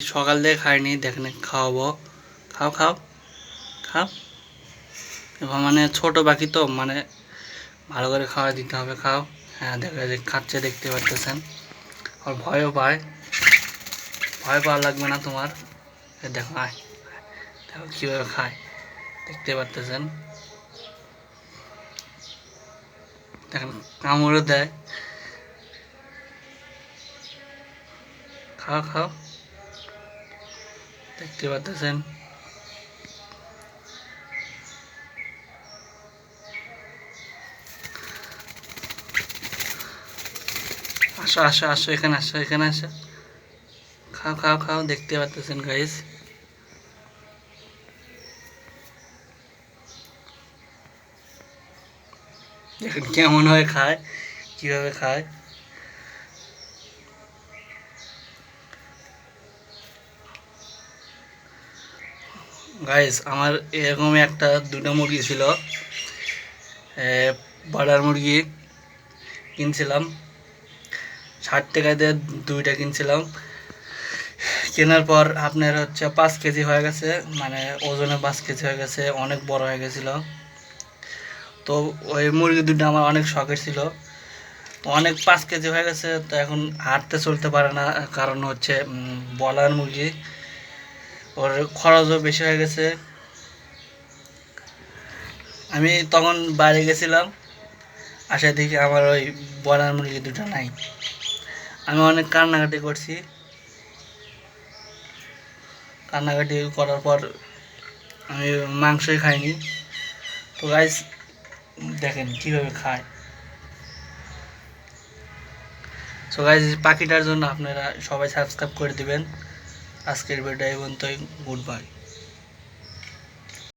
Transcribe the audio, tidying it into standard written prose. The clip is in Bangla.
সকাল থেকে খাইনি, দেখেন খাওয়াবো। খাও খাও খাও। এবার মানে ছোট পাখি তো মানে ভালো করে খাওয়া দিতে হবে। খাও। হ্যাঁ দেখো যে খাচ্ছে, দেখতে পারতেছেন। আর ভয়ও পায়, ভয় পাওয়া লাগবে না তোমার। দেখো আয়, দেখো কীভাবে খায়, দেখতে পারতেছেন। দেখেন কামড়ও দেয়। খাও খাও, দেখতে পারতেছেন। আসো আসো আসো, এখানে আসো, এখানে আসো। খাও খাও খাও, দেখতে পারতেছেন গাইস। দেখেন কেমন হয় খায়, কিভাবে খায়। গাইস আমার এরকম একটা দুটো মুরগি ছিল, ব্রয়লার মুরগি কিনছিলাম 60 টাকা দিয়ে। দুইটা কিনছিলাম, কেনার পর আপনার হচ্ছে 5 কেজি হয়ে গেছে, মানে ওজনে 5 কেজি হয়ে গেছে, অনেক বড় হয়ে গেছিলো। তো ওই মুরগি দুটো আমার অনেক শখের ছিল, অনেক 5 কেজি হয়ে গেছে। তো এখন হাঁটতে চলতে পারে না, কারণ হচ্ছে ব্রয়লার মুরগি, ওর খরচও বেশি হয়ে গেছে। আমি তখন বাইরে গেছিলাম, আসা দেখি আমার ওই ব্রয়লার মুরগি দুটো নাই। আমি অনেক কান্নাকাটি করছি, কান্নাকাটি করার পর আমি মাংসই খাইনি। তো গাইস দেখেন কীভাবে খায়। সো গাইস পাখিটার জন্য আপনারা সবাই সাবস্ক্রাইব করে দিবেন। আজকের ভিডিও এই পর্যন্তই। Good bye.